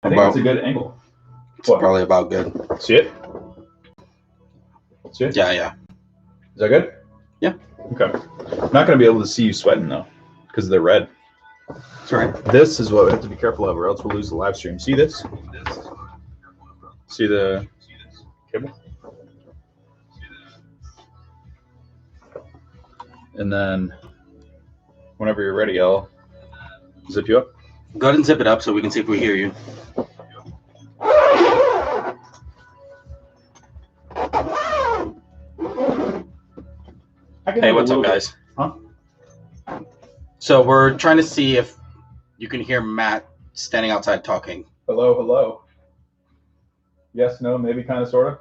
I think that's a good angle. It's probably about good. See it? See it? Yeah. Is that good? Yeah. Okay. I'm not going to be able to see you sweating, though, because they're red. That's right. This is what we have to be careful of, or else we'll lose the live stream. See this? See the cable? And then whenever you're ready, I'll zip you up. Go ahead and zip it up so we can see if we hear you. Hey, what's up, guys? Huh? So we're trying to see if you can hear Matt standing outside talking. Hello, hello. Yes, no, maybe, kind of, sort of.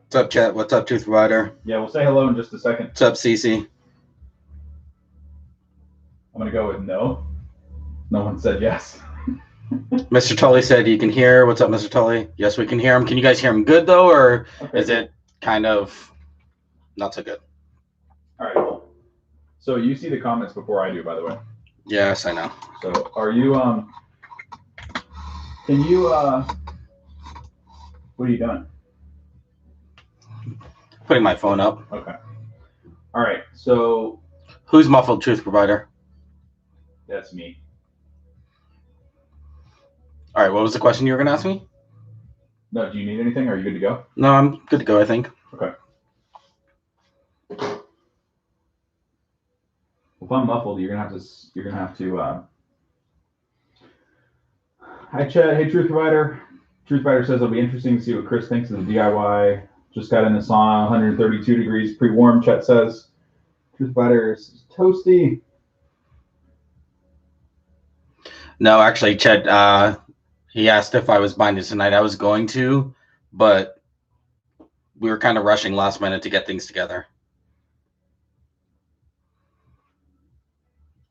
What's up, chat? What's up, Truth Provider? Yeah, we'll say hello in just a second. What's up, Cece? I'm going to go with no. No one said yes. Mr. Tully said you can hear. What's up, Mr. Tully? Yes, we can hear him. Can you guys hear him good, though, or is it kind of not so good? All right, cool. So you see the comments before I do, by the way. Yes, I know. So are you, can you, what are you doing? Putting my phone up. Okay. All right, so. Who's muffled, Truth Provider? That's me. All right, what was the question you were going to ask me? No, do you need anything? Are you good to go? No, I'm good to go, I think. Okay. If I'm muffled, you're gonna have to. Hi, Chad. Hey, Truth Provider. Truth Provider says it'll be interesting to see what Chris thinks of the DIY. Just got in the sauna, 132 degrees, pre-warm. Chet says. Truth Provider is toasty. No, actually, Chet. He asked if I was buying it tonight. I was going to, but we were kind of rushing last minute to get things together.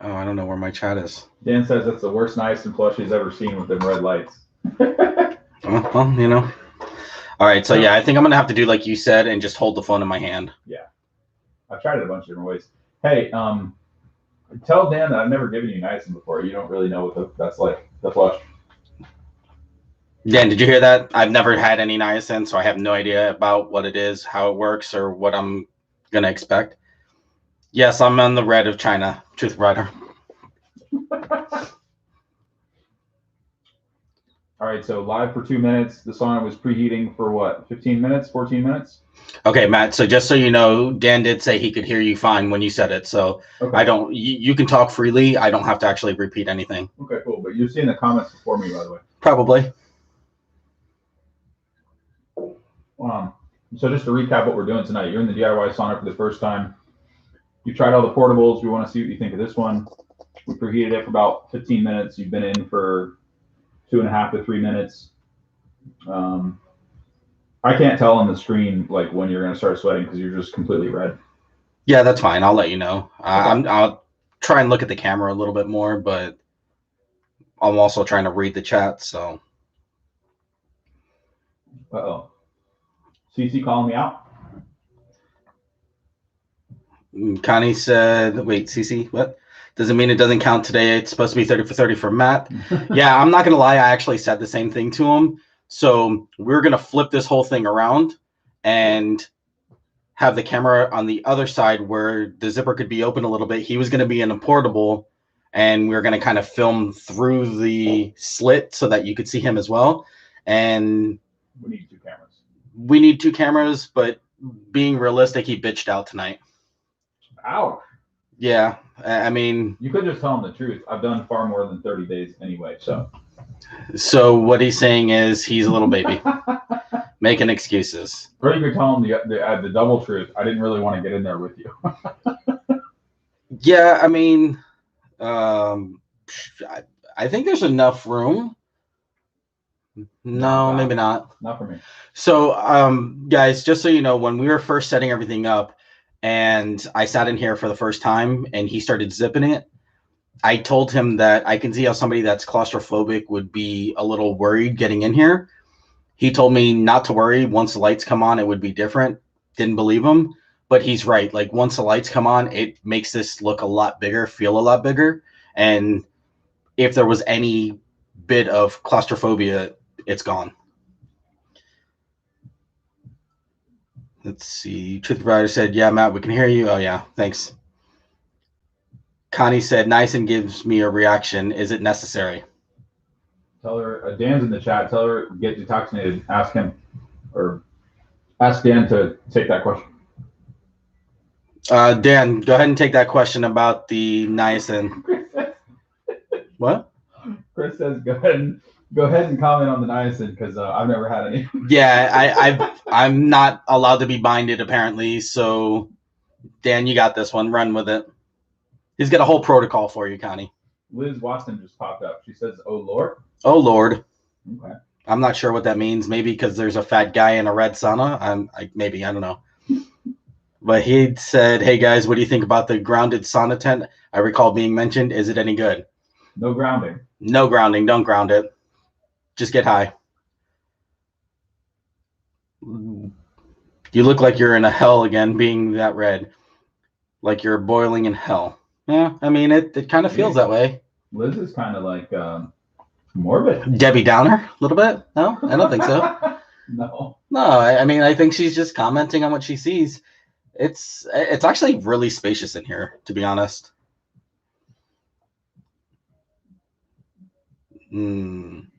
Oh, I don't know where my chat is. Dan says that's the worst niacin plush he's ever seen with them red lights. Well, you know. All right, so yeah, I think I'm going to have to do like you said and just hold the phone in my hand. Yeah. I've tried it a bunch of different ways. Hey, tell Dan that I've never given you niacin before. You don't really know what that's like, the flush. Dan, did you hear that? I've never had any niacin, so I have no idea about what it is, how it works, or what I'm going to expect. Yes, I'm on the red of China, Truth Provider. All right, so live for 2 minutes. The sauna was preheating for what, 15 minutes, 14 minutes? Okay, Matt, so just so you know, Dan did say he could hear you fine when you said it, so okay. You can talk freely. I don't have to actually repeat anything. Okay, cool, but you're seeing the comments before me, by the way. Probably. So just to recap what we're doing tonight, you're in the DIY sauna for the first time. You tried all the portables. We want to see what you think of this one. We preheated it for about 15 minutes. You've been in for 2.5 to 3 minutes. I can't tell on the screen like when you're going to start sweating because you're just completely red. Yeah, that's fine. I'll let you know. Okay. I'll try and look at the camera a little bit more, but I'm also trying to read the chat. So. Uh-oh. CC calling me out. Connie said, wait, CC, what? Does it mean it doesn't count today? It's supposed to be 30 for 30 for Matt. Yeah, I'm not going to lie. I actually said the same thing to him. So we're going to flip this whole thing around and have the camera on the other side where the zipper could be open a little bit. He was going to be in a portable, and we were going to kind of film through the slit so that you could see him as well. And we need 2 cameras. We need 2 cameras, but being realistic, he bitched out tonight. Ouch. Yeah, I mean... You could just tell him the truth. I've done far more than 30 days anyway, so... So what he's saying is he's a little baby. Making excuses. Or you could tell him the double truth. I didn't really want to get in there with you. Yeah, I mean... I think there's enough room. No, maybe not. Not for me. So, guys, just so you know, when we were first setting everything up and I sat in here for the first time and he started zipping it, I told him that I can see how somebody that's claustrophobic would be a little worried getting in here. He told me not to worry. Once the lights come on, it would be different. Didn't believe him, but he's right. Like once the lights come on, it makes this look a lot bigger, feel a lot bigger. And if there was any bit of claustrophobia, it's gone. Let's see. Truth Provider said, yeah, Matt, we can hear you. Oh, yeah. Thanks. Connie said, nice and gives me a reaction. Is it necessary? Tell her, Dan's in the chat. Tell her, get detoxinated. Ask him, or ask Dan to take that question. Dan, go ahead and take that question about the niacin. What? Chris says, go ahead and comment on the niacin because I've never had any. Yeah, I'm not allowed to be binded apparently. So, Dan, you got this one. Run with it. He's got a whole protocol for you, Connie. Liz Watson just popped up. She says, "Oh Lord." Oh Lord. Okay. I'm not sure what that means. Maybe because there's a fat guy in a red sauna. Maybe I don't know. But he said, "Hey guys, what do you think about the grounded sauna tent? I recall being mentioned. Is it any good?" No grounding. No grounding. Don't ground it. Just get high. You look like you're in a hell again, being that red. Like you're boiling in hell. Yeah, I mean, it kind of feels that way. Liz is kind of like morbid. Debbie Downer, a little bit? No, I don't think so. No. No, I mean, I think she's just commenting on what she sees. It's actually really spacious in here, to be honest. Dan,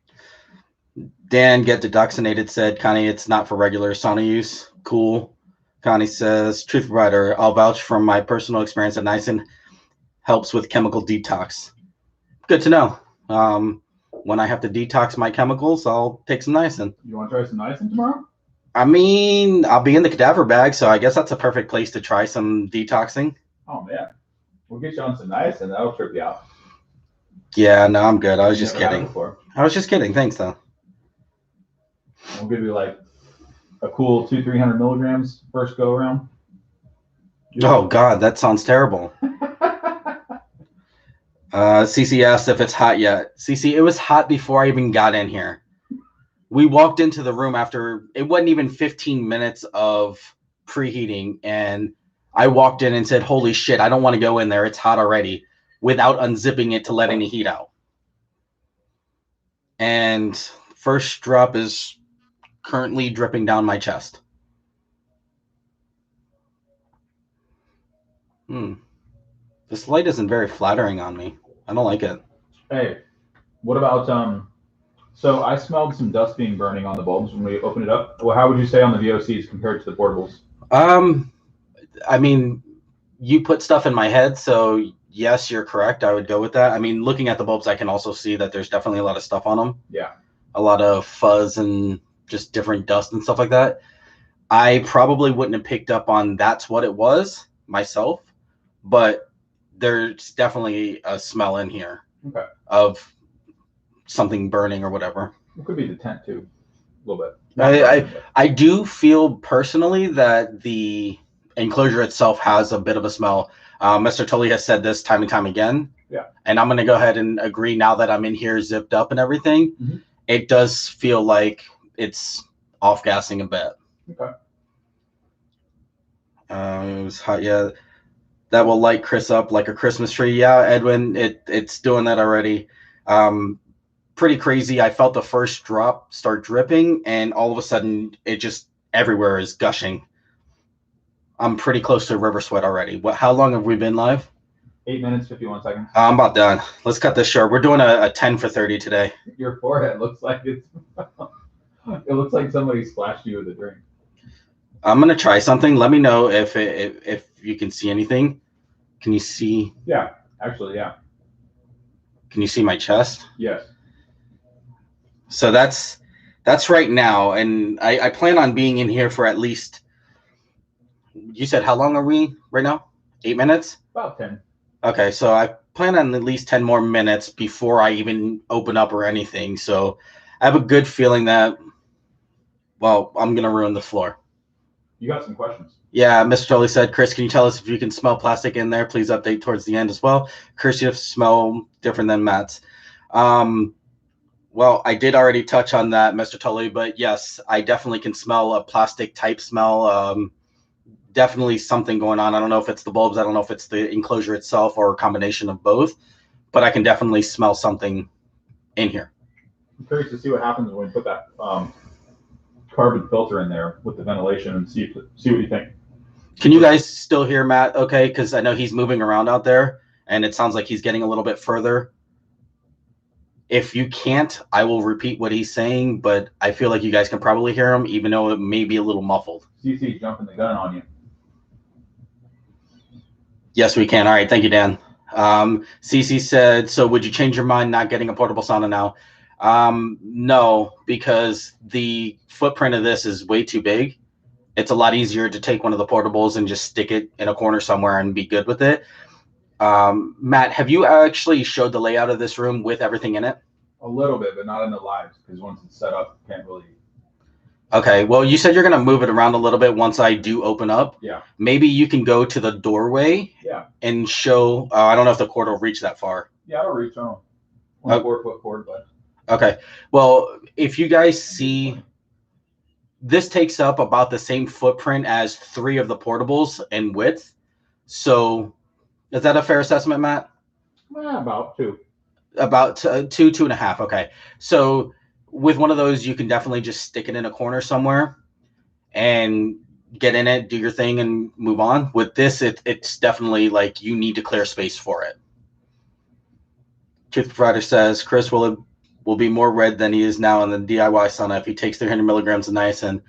get deduxinated, said, Connie, it's not for regular sauna use. Cool. Connie says, Truth Provider, I'll vouch from my personal experience that niacin helps with chemical detox. Good to know. When I have to detox my chemicals, I'll take some niacin. You want to try some niacin tomorrow? I mean, I'll be in the cadaver bag, so I guess that's a perfect place to try some detoxing. Oh, man. We'll get you on some niacin. That'll trip you out. Yeah, no, I'm good. I was just kidding. I was just kidding. Thanks, though. We'll give you like a cool 200-300 milligrams first go around. Oh, God, that sounds terrible. CC asked if it's hot yet. CC, it was hot before I even got in here. We walked into the room after, it wasn't even 15 minutes of preheating, and I walked in and said, holy shit, I don't want to go in there. It's hot already, without unzipping it to let any heat out. And first drop is currently dripping down my chest. This light isn't very flattering on me. I don't like it. Hey, what about so I smelled some dust being burning on the bulbs when we opened it up. Well, how would you say on the VOCs compared to the portables? I mean, you put stuff in my head, so yes, you're correct. I would go with that. I mean, looking at the bulbs, I can also see that there's definitely a lot of stuff on them. Yeah. A lot of fuzz and just different dust and stuff like that. I probably wouldn't have picked up on that's what it was myself, but there's definitely a smell in here of something burning or whatever. It could be the tent too, a little bit. I do feel personally that the enclosure itself has a bit of a smell. Mr. Tully has said this time and time again. Yeah. And I'm going to go ahead and agree now that I'm in here zipped up and everything. Mm-hmm. It does feel like it's off-gassing a bit. Okay. It was hot, yeah. That will light Chris up like a Christmas tree. Yeah, Edwin, it's doing that already. Pretty crazy. I felt the first drop start dripping, and all of a sudden, it just everywhere is gushing. I'm pretty close to river sweat already. How long have we been live? 8 minutes, 51 seconds. I'm about done. Let's cut this short. We're doing a 10 for 30 today. Your forehead looks like it's it looks like somebody splashed you with a drink. I'm gonna try something. Let me know if you can see anything. Can you see? Yeah, actually, yeah. Can you see my chest? Yes. So that's right now, and I plan on being in here for at least. You said how long are we right now? 8 minutes? About 10. Okay, so I plan on at least 10 more minutes before I even open up or anything. So I have a good feeling that, well, I'm going to ruin the floor. You got some questions. Yeah, Mr. Tully said, Chris, can you tell us if you can smell plastic in there? Please update towards the end as well. Chris, you smell different than Matt's. Well, I did already touch on that, Mr. Tully, but yes, I definitely can smell a plastic type smell. Definitely something going on. I don't know if it's the bulbs. I don't know if it's the enclosure itself or a combination of both, but I can definitely smell something in here. I'm curious to see what happens when we put that carbon filter in there with the ventilation and see what you think. Can you guys still hear Matt? Okay, because I know he's moving around out there, and it sounds like he's getting a little bit further. If you can't, I will repeat what he's saying, but I feel like you guys can probably hear him, even though it may be a little muffled. CC's jumping the gun on you. Yes, we can. All right, thank you, Dan. CC said, so would you change your mind not getting a portable sauna now? No, because the footprint of this is way too big. It's a lot easier to take one of the portables and just stick it in a corner somewhere and be good with it. Matt, have you actually showed the layout of this room with everything in it? A little bit, but not in the lives, because once it's set up, you can't really. Okay, well, you said you're going to move it around a little bit once I do open up. Yeah. Maybe you can go to the doorway. Yeah. And show. I don't know if the cord will reach that far. Yeah, it'll reach on a 4-foot cord, but. Okay. Well, if you guys see, this takes up about the same footprint as 3 of the portables in width. So. Is that a fair assessment, Matt? About 2. About 2.5. Okay. So with one of those, you can definitely just stick it in a corner somewhere and get in it, do your thing, and move on. With this, it's definitely like you need to clear space for it. Truth Provider says, Chris will be more red than he is now in the DIY sauna if he takes 300 milligrams of niacin.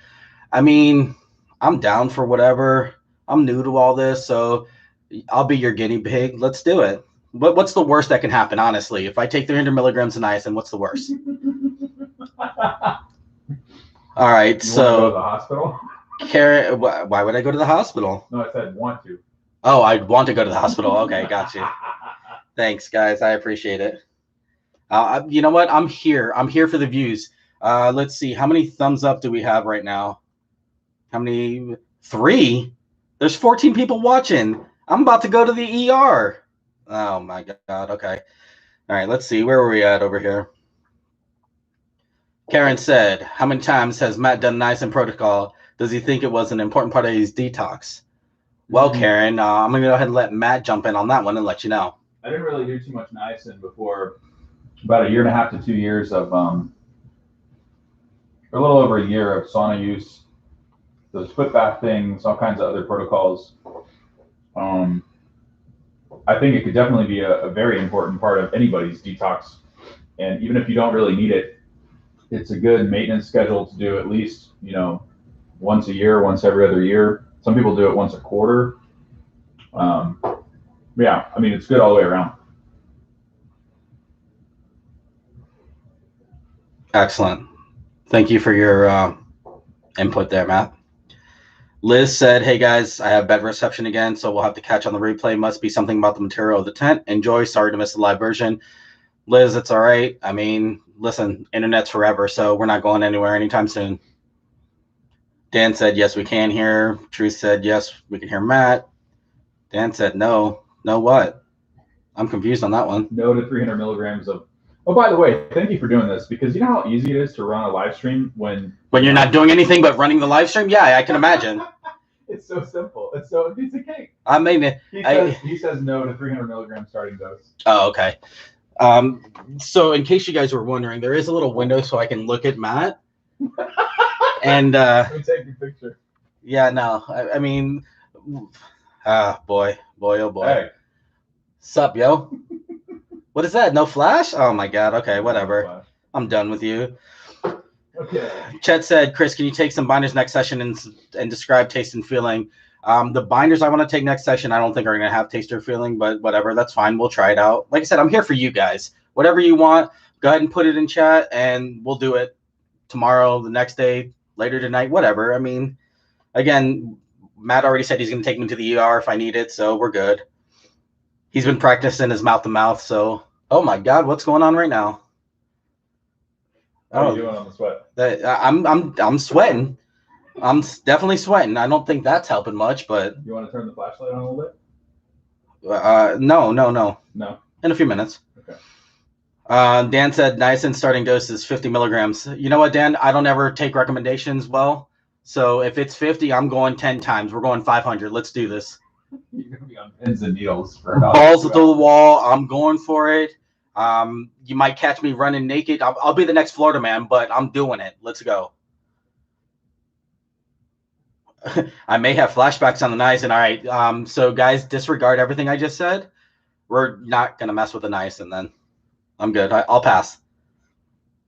I mean, I'm down for whatever. I'm new to all this, so I'll be your guinea pig. Let's do it. But what's the worst that can happen, honestly? If I take 300 milligrams of niacin, what's the worst? All right, you want to go to the hospital? Karen, why would I go to the hospital? No, I said want to. Oh, I want to go to the hospital. Okay, got you. Thanks, guys. I appreciate it. You know what? I'm here. I'm here for the views. Let's see. How many thumbs up do we have right now? How many? 3? There's 14 people watching. I'm about to go to the ER. Oh, my God. Okay. All right. Let's see. Where were we at over here? Karen said, how many times has Matt done niacin protocol? Does he think it was an important part of his detox? Well, Karen, I'm going to go ahead and let Matt jump in on that one and let you know. I didn't really do too much niacin before about 1.5 to 2 years of, a little over a year of sauna use, those foot bath things, all kinds of other protocols. I think it could definitely be a very important part of anybody's detox. And even if you don't really need it, it's a good maintenance schedule to do at least, once a year, once every other year. Some people do it once a quarter. Yeah, I mean, it's good all the way around. Excellent. Thank you for your input there, Matt. Liz said, hey guys, I have bad reception again, so we'll have to catch on the replay. Must be something about the material of the tent. Enjoy. Sorry to miss the live version. Liz, it's all right. I mean, listen, internet's forever, so we're not going anywhere anytime soon. Dan said, yes, we can hear. Truth said, yes, we can hear Matt. Dan said, no. No what? I'm confused on that one. No to 300 milligrams of... Oh, by the way, thank you for doing this, because you know how easy it is to run a live stream when you're not doing anything but running the live stream? Yeah, I can imagine. It's so simple. It's a cake. I mean, he says no to 300 milligrams starting dose. Oh, okay. So in case you guys were wondering, there is a little window so I can look at Matt. And let me take your picture. Yeah, no. I mean, boy, oh boy. Hey. Sup, yo? What is that? No flash? Oh my God. Okay, whatever. No, I'm done with you. Okay. Chet said, Chris, can you take some binders next session and describe taste and feeling? The binders I want to take next session, I don't think are going to have taste or feeling, but whatever. That's fine. We'll try it out. Like I said, I'm here for you guys. Whatever you want, go ahead and put it in chat, and we'll do it tomorrow, the next day, later tonight, whatever. I mean, again, Matt already said he's going to take me to the ER if I need it, so we're good. He's been practicing his mouth-to-mouth, so... Oh, my God, what's going on right now? How are you doing on the sweat? I'm sweating. I'm definitely sweating. I don't think that's helping much, but... You want to turn the flashlight on a little bit? No. No? In a few minutes. Okay. Dan said niacin starting dose is 50 milligrams. You know what, Dan? I don't ever take recommendations well. So if it's 50, I'm going 10 times. We're going 500. Let's do this. You're going to be on pins and needles for about balls to the wall. I'm going for it. You might catch me running naked. I'll be the next Florida man, but I'm doing it. Let's go. I may have flashbacks on the niacin. All right. So guys, disregard everything I just said. We're not gonna mess with the niacin then. I'm good. I'll pass.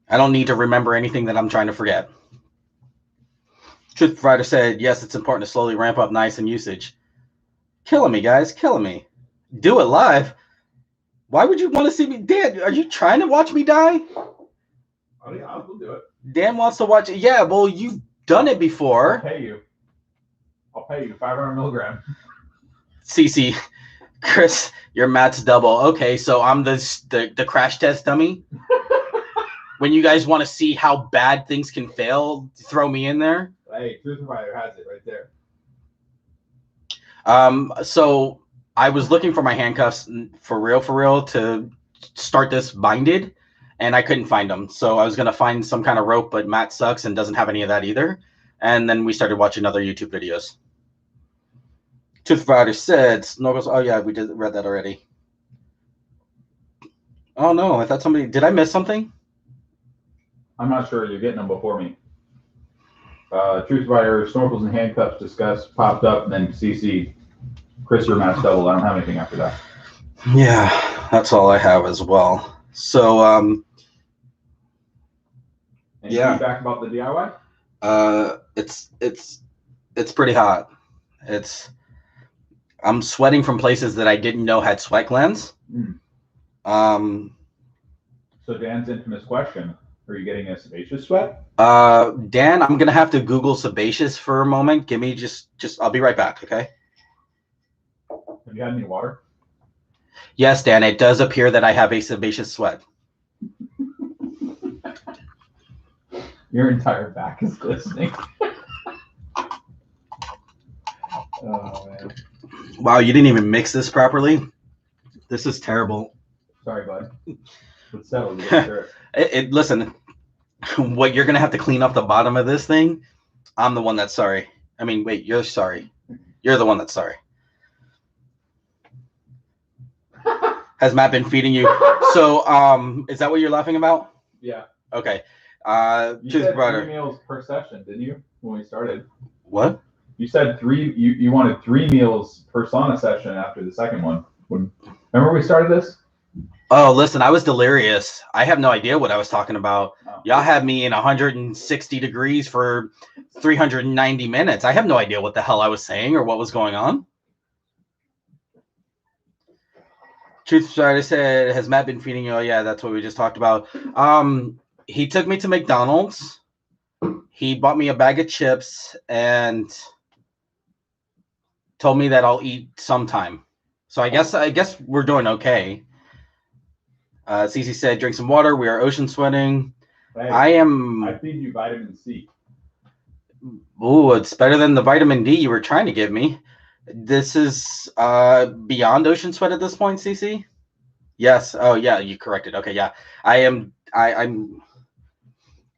I don't need to remember anything that I'm trying to forget. Truth Provider said, yes, it's important to slowly ramp up niacin usage. Killing me, guys. Killing me. Do it live. Why would you want to see me? Dan, are you trying to watch me die? Oh, yeah, I'll do it. Dan wants to watch it. Yeah, well, you've done it before. I'll pay you 500 milligrams. CC, Chris, you're Matt's double. Okay, so I'm the crash test dummy. When you guys want to see how bad things can fail, throw me in there. Hey, Truth Provider has it right there. So I was looking for my handcuffs for real to start this binded, and I couldn't find them. So I was gonna find some kind of rope, but Matt sucks and doesn't have any of that either. And then we started watching other YouTube videos. Truth Provider said, snorkels. Oh yeah, we read that already. Oh no, I thought somebody. Did I miss something? I'm not sure. You're getting them before me. Truth Provider, snorkels and handcuffs discussed, popped up, and then CC, Chris, your Matt's double. I don't have anything after that. Yeah, that's all I have as well. So, Any feedback about the DIY? It's pretty hot. I'm sweating from places that I didn't know had sweat glands. So Dan's infamous question: are you getting a sebaceous sweat? Dan, I'm gonna have to Google sebaceous for a moment. Give me just I'll be right back, okay? Have you had any water? Yes, Dan, it does appear that I have a sebaceous sweat. Your entire back is glistening. Oh man. Wow, you didn't even mix this properly. This is terrible. Sorry, bud. Let's settle. Sure. Listen, what you're gonna have to clean off the bottom of this thing. I'm the one that's sorry. I mean, wait, you're sorry. You're the one that's sorry. Has Matt been feeding you? So, is that what you're laughing about? Yeah. Okay. You said 3 meals per session, didn't you? When we started. What? You said 3. You wanted 3 meals per sauna session after the second one. Remember we started this? Oh, listen, I was delirious. I have no idea what I was talking about. Oh. Y'all had me in 160 degrees for 390 minutes. I have no idea what the hell I was saying or what was going on. Truth Provider said, has Matt been feeding you? Oh, yeah, that's what we just talked about. He took me to McDonald's. He bought me a bag of chips and told me that I'll eat sometime. So I guess we're doing okay. Cece said, drink some water. We are ocean sweating. Hey, I feed you vitamin C. Ooh, it's better than the vitamin D you were trying to give me. This is beyond ocean sweat at this point, Cece? Yes. Oh, yeah, you corrected. Okay, yeah. I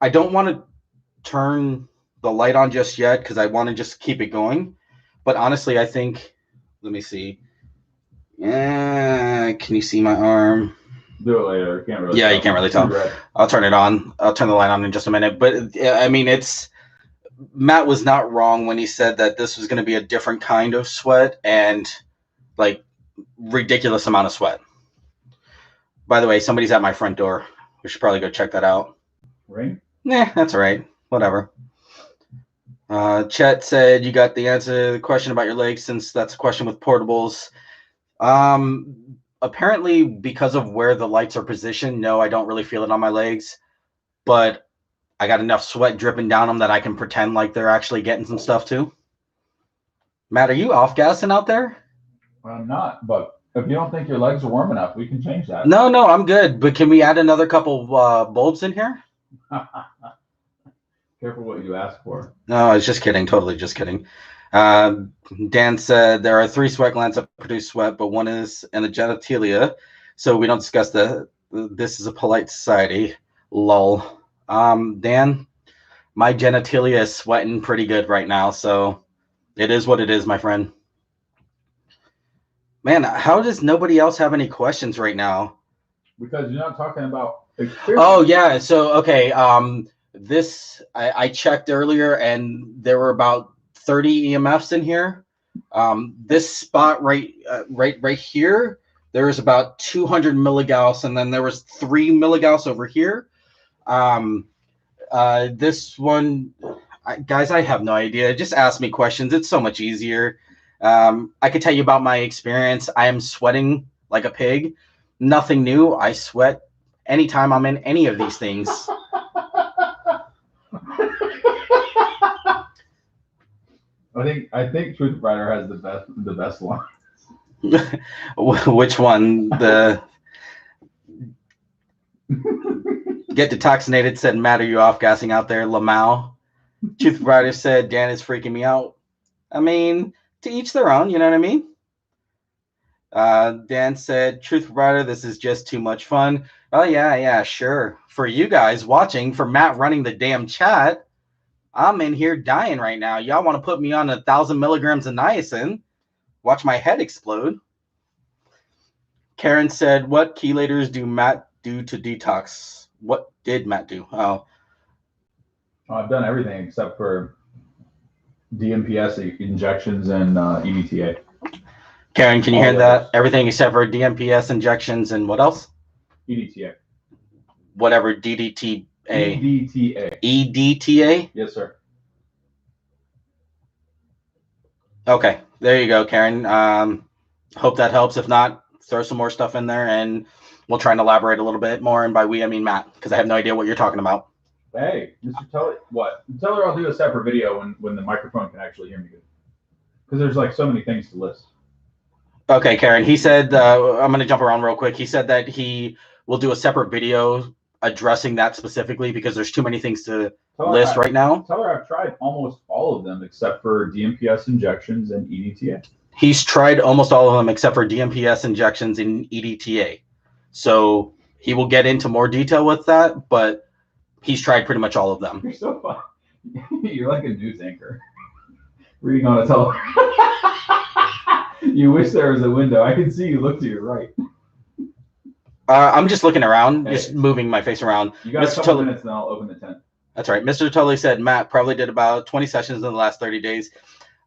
don't want to turn the light on just yet because I want to just keep it going. But honestly, I think, let me see. Yeah, can you see my arm? Do it later. You can't really tell. You can't really tell. I'll turn it on. I'll turn the light on in just a minute. But I mean, Matt was not wrong when he said that this was going to be a different kind of sweat and like ridiculous amount of sweat. By the way, somebody's at my front door. We should probably go check that out. Ring? Nah, that's all right. Whatever. Chet said you got the answer to the question about your legs since that's a question with portables. Apparently, because of where the lights are positioned, no, I don't really feel it on my legs. But I got enough sweat dripping down them that I can pretend like they're actually getting some stuff too. Matt, are you off gassing out there? I'm not, but if you don't think your legs are warm enough, we can change that. No, I'm good. But can we add another couple bulbs in here? Careful what you ask for. No, I was just kidding. Totally just kidding. Dan said there are 3 sweat glands that produce sweat, but one is in the genitalia. So we don't discuss this is a polite society. Lol. Dan, my genitalia is sweating pretty good right now. So it is what it is, my friend. Man, how does nobody else have any questions right now? Because you're not talking about Oh yeah. So okay. This I checked earlier, and there were about 30 EMFs in here. This spot right here, there was about 200 milligauss, and then there was 3 milligauss over here. This one, guys, I have no idea. Just ask me questions. It's so much easier. I could tell you about my experience. I am sweating like a pig. Nothing new. I sweat anytime I'm in any of these things. I think Truth Rider has the best one. Which one? The Get Detoxinated said, Matt, are you off gassing out there? Lamau. Truth Rider said, Dan is freaking me out. I mean, to each their own, you know what I mean? Dan said, Truth Rider, this is just too much fun. Oh, yeah, sure. For you guys watching, for Matt running the damn chat, I'm in here dying right now. Y'all want to put me on 1,000 milligrams of niacin? Watch my head explode. Karen said, what chelators do Matt do to detox? What did Matt do? Oh, I've done everything except for DMPS injections and EDTA. Karen, can you hear that? Everything except for DMPS injections and what else? EDTA. Whatever, DDTA. EDTA. EDTA? Yes, sir. Okay, there you go, Karen. Hope that helps. If not, throw some more stuff in there, and we'll try and elaborate a little bit more. And by we, I mean Matt, because I have no idea what you're talking about. Hey, Mr. Tully, what? Tell her I'll do a separate video when the microphone can actually hear me good. Because there's like so many things to list. Okay, Karen. He said, I'm going to jump around real quick. He said that he will do a separate video addressing that specifically because there's too many things to list right now. Tell her I've tried almost all of them except for DMPS injections and EDTA. He's tried almost all of them except for DMPS injections and EDTA. So he will get into more detail with that, but he's tried pretty much all of them. You're so fun. You're like a news anchor. Reading on a telephone. You wish there was a window. I can see you look to your right. I'm just looking around, just moving my face around. You got a couple minutes, and I'll open the tent. That's right. Mr. Tully said, Matt probably did about 20 sessions in the last 30 days.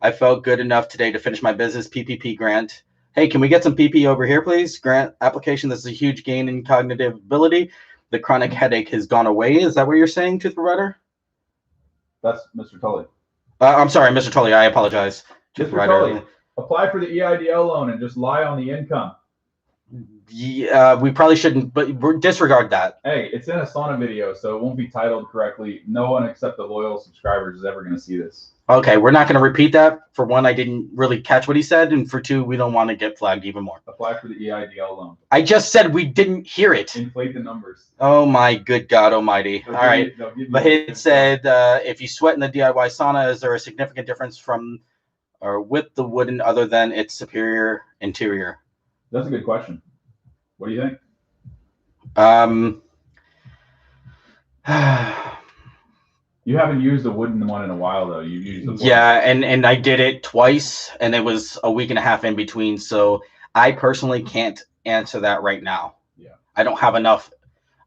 I felt good enough today to finish my business PPP grant. Hey, can we get some PP over here, please? Grant application. This is a huge gain in cognitive ability. The chronic headache has gone away. Is that what you're saying, Tooth Provider? That's Mr. Tully. I'm sorry, Mr. Tully. I apologize. Tooth Provider. Apply for the EIDL loan and just lie on the income. Yeah, we probably shouldn't, but disregard that. Hey, it's in a Sauna video, so it won't be titled correctly. No one except the loyal subscribers is ever going to see this. Okay, we're not going to repeat that. For one, I didn't really catch what he said, and for two, we don't want to get flagged even more. Apply for the EIDL loan. I just said we didn't hear it. Inflate the numbers. Oh my good God Almighty! All right, but it said if you sweat in the DIY sauna, is there a significant difference from or with the wooden other than its superior interior? That's a good question. What do you think? You haven't used the wooden one in a while, though. You've used the wooden. Yeah, and I did it twice, and it was a week and a half in between. So I personally can't answer that right now. Yeah, I don't have enough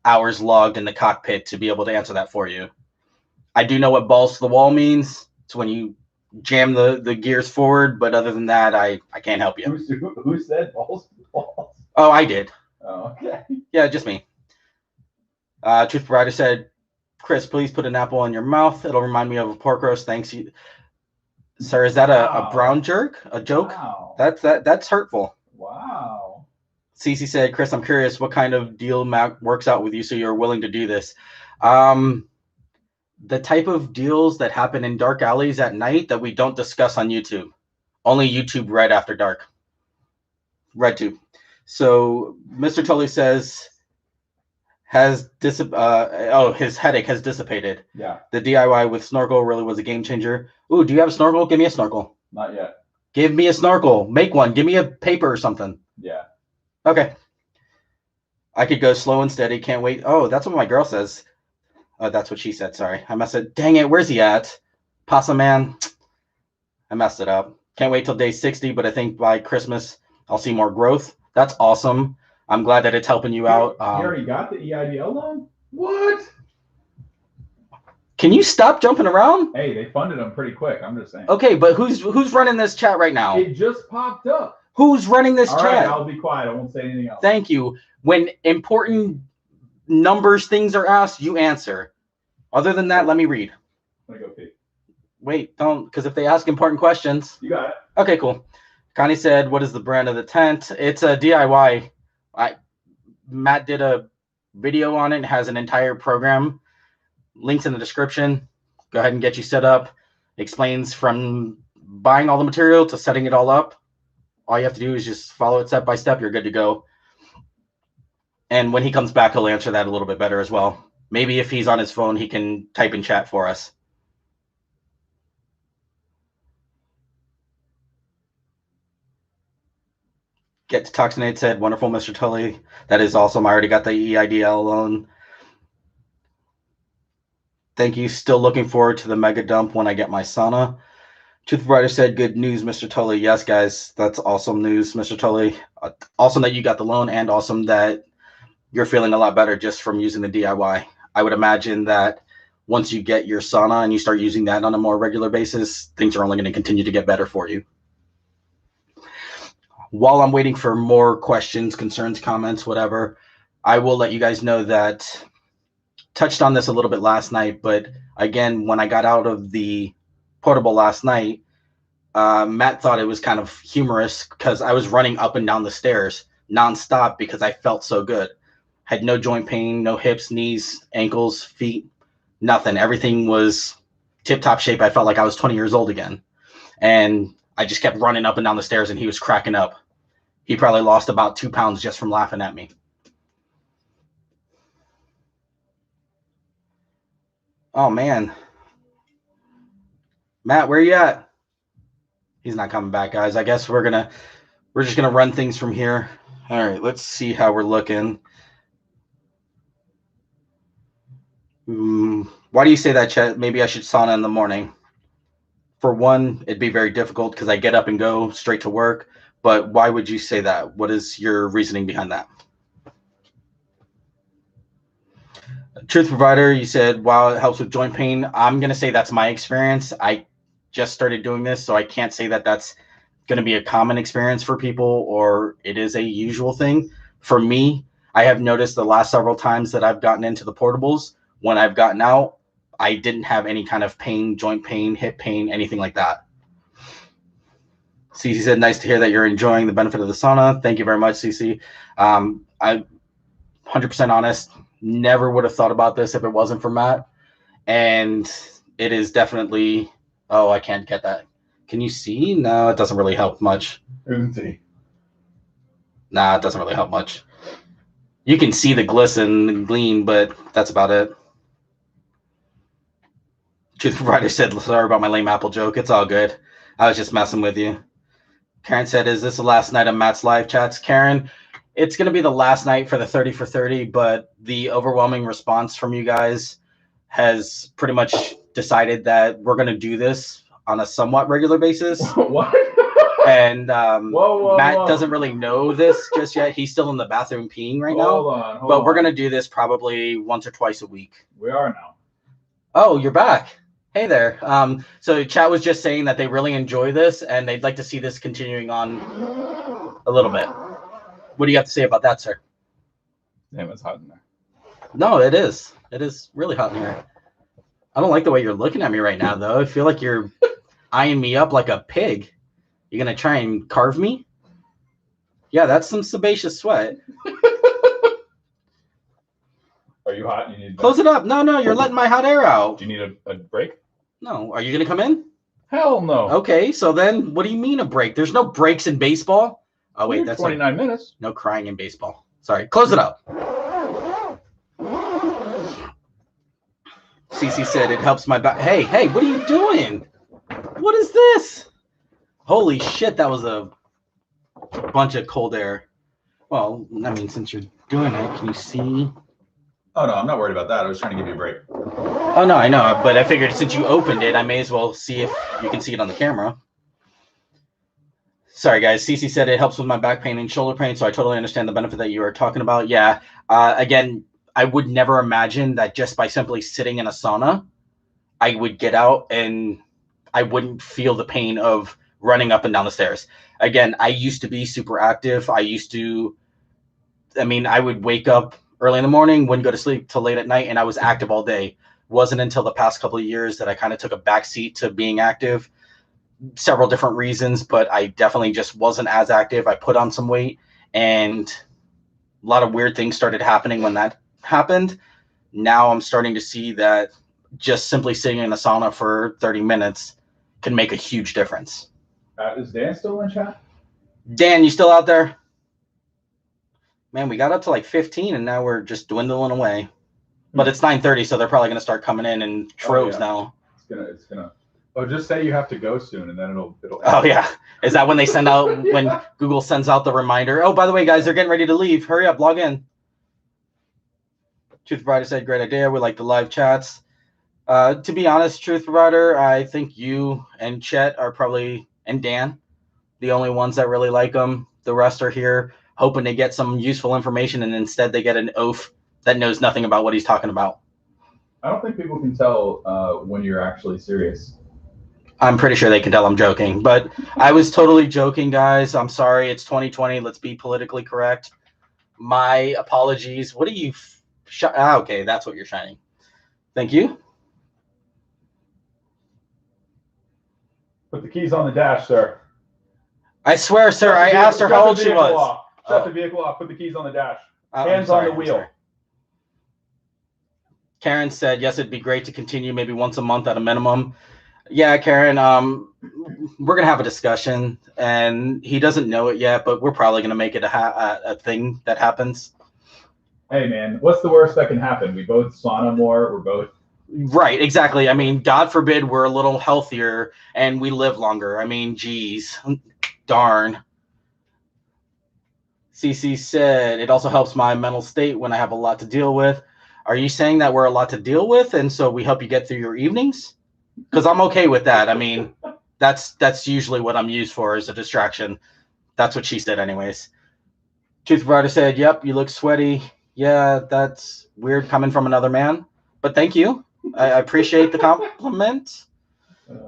hours logged in the cockpit to be able to answer that for you. I do know what balls to the wall means. It's when you jam the gears forward, but other than that, I can't help you. Who said balls to the wall? Oh, I did. Oh, okay. Yeah, just me. Truth Provider said, Chris, please put an apple in your mouth. It'll remind me of a pork roast. Thanks. Sir, is that a brown jerk? A joke? Wow. That's hurtful. Wow. Cece said, Chris, I'm curious what kind of deal Mac works out with you so you're willing to do this. The type of deals that happen in dark alleys at night that we don't discuss on YouTube. Only YouTube right after dark. RedTube. So Mr. Tully says his headache has dissipated. Yeah. The DIY with snorkel really was a game changer. Ooh, do you have a snorkel? Give me a snorkel. Not yet. Give me a snorkel. Make one. Give me a paper or something. Yeah. Okay. I could go slow and steady. Can't wait. Oh, that's what my girl says. Oh, that's what she said. Sorry. I messed it. Dang it. Where's he at? Possum Man. I messed it up. Can't wait till day 60, but I think by Christmas I'll see more growth. That's awesome. I'm glad that it's helping you out. You already got the EIDL loan? What? Can you stop jumping around? Hey, they funded them pretty quick. I'm just saying. Okay, but who's running this chat right now? It just popped up. Who's running this All chat? right, I'll be quiet. I won't say anything else. Thank you. When important numbers things are asked, you answer. Other than that, let me read. I'm gonna go pee. Wait, don't, because if they ask important questions. You got it. Okay, cool. Connie said, what is the brand of the tent? It's a DIY. Matt did a video on it. It has an entire program. Links in the description. Go ahead and get you set up. Explains from buying all the material to setting it all up. All you have to do is just follow it step by step. You're good to go. And when he comes back, he'll answer that a little bit better as well. Maybe if he's on his phone, he can type in chat for us. Get to Toxinate said, wonderful, Mr. Tully. That is awesome. I already got the EIDL loan. Thank you. Still looking forward to the mega dump when I get my sauna. Truth Writer said, good news, Mr. Tully. Yes, guys, that's awesome news, Mr. Tully. Awesome that you got the loan and awesome that you're feeling a lot better just from using the DIY. I would imagine that once you get your sauna and you start using that on a more regular basis, things are only going to continue to get better for you. While I'm waiting for more questions, concerns, comments, whatever, I will let you guys know that touched on this a little bit last night, but again, when I got out of the portable last night, Matt thought it was kind of humorous because I was running up and down the stairs nonstop because I felt so good. Had no joint pain, no hips, knees, ankles, feet, nothing. Everything was tip-top shape. I felt like I was 20 years old again. And I just kept running up and down the stairs and he was cracking up. He probably lost about 2 pounds just from laughing at me. Oh, man. Matt, where you at? He's not coming back, guys. I guess we're just gonna run things from here. All right, let's see how we're looking. Why do you say that, Chet? Maybe I should sauna in the morning. For one, it'd be very difficult because I get up and go straight to work. But why would you say that? What is your reasoning behind that? Truth Provider, you said, wow, it helps with joint pain. I'm going to say that's my experience. I just started doing this, so I can't say that that's going to be a common experience for people or it is a usual thing. For me, I have noticed the last several times that I've gotten into the portables, when I've gotten out, I didn't have any kind of pain, joint pain, hip pain, anything like that. Cece said, nice to hear that you're enjoying the benefit of the sauna. Thank you very much, Cece. I'm 100% honest. Never would have thought about this if it wasn't for Matt. And it is definitely, oh, I can't get that. Can you see? No, it doesn't really help much. Nah, it doesn't really help much. You can see the glisten and gleam, but that's about it. Truth Provider said, sorry about my lame apple joke. It's all good. I was just messing with you. Karen said, is this the last night of Matt's live chats? Karen, it's going to be the last night for the 30 for 30, but the overwhelming response from you guys has pretty much decided that we're going to do this on a somewhat regular basis. What? And Matt doesn't really know this just yet. He's still in the bathroom peeing right now. But we're going to do this probably once or twice a week. We are now. Oh, you're back. Hey there. So chat was just saying that they really enjoy this and they'd like to see this continuing on a little bit. What do you have to say about that, sir? Damn, it's hot in there. No, it is. It is really hot in here. I don't like the way you're looking at me right now, though. I feel like you're eyeing me up like a pig. You're going to try and carve me? Yeah, that's some sebaceous sweat. Are you hot? You need Close it up. No, you're letting my hot air out. Do you need a break? No. Are you going to come in? Hell no. Okay, so then what do you mean a break? There's no breaks in baseball. Oh, wait, that's 29 minutes. No crying in baseball. Sorry. Close it up. Cece said it helps my back. Hey, what are you doing? What is this? Holy shit, that was a bunch of cold air. Well, I mean, since you're doing it, can you see? Oh, no, I'm not worried about that. I was trying to give you a break. Oh, no, I know. But I figured since you opened it, I may as well see if you can see it on the camera. Sorry, guys. Cece said it helps with my back pain and shoulder pain, so I totally understand the benefit that you are talking about. Yeah. Again, I would never imagine that just by simply sitting in a sauna, I would get out and I wouldn't feel the pain of running up and down the stairs. Again, I used to be super active. I would wake up early in the morning, wouldn't go to sleep till late at night, and I was active all day. Wasn't until the past couple of years that I kind of took a backseat to being active. Several different reasons, but I definitely just wasn't as active. I put on some weight, and a lot of weird things started happening when that happened. Now I'm starting to see that just simply sitting in a sauna for 30 minutes can make a huge difference. Is Dan still in chat? Dan, you still out there? Man, we got up to like 15 and now we're just dwindling away. But it's 9:30, so they're probably gonna start coming in troves now. It's gonna. Oh, just say you have to go soon, and then it'll. Oh yeah, is that when they send out when Google sends out the reminder? Oh, by the way, guys, they're getting ready to leave. Hurry up, log in. Truth Provider said, "Great idea. We like the live chats." To be honest, Truth Provider, I think you and Chet are probably and Dan, the only ones that really like them. The rest are here hoping to get some useful information, and instead they get an oaf that knows nothing about what he's talking about. I don't think people can tell when you're actually serious. I'm pretty sure they can tell I'm joking, but I was totally joking, guys. I'm sorry. It's 2020. Let's be politically correct. My apologies. What are you? Okay, that's what you're shining. Thank you. Put the keys on the dash, sir. I swear, sir, I asked her how old she was. Shut the vehicle off. Put the keys on the dash. Hands on the wheel. Karen said, yes, it'd be great to continue maybe once a month at a minimum. Yeah, Karen, we're going to have a discussion, and he doesn't know it yet, but we're probably going to make it a thing that happens. Hey, man, what's the worst that can happen? We both sauna more. We're both. Right, exactly. I mean, God forbid we're a little healthier and we live longer. I mean, geez, darn. CC said, it also helps my mental state when I have a lot to deal with. Are you saying that we're a lot to deal with, and so we help you get through your evenings? Because I'm okay with that. I mean, that's usually what I'm used for as a distraction. That's what she said anyways. Truth Provider said, yep, you look sweaty. Yeah, that's weird coming from another man. But thank you. I appreciate the compliment.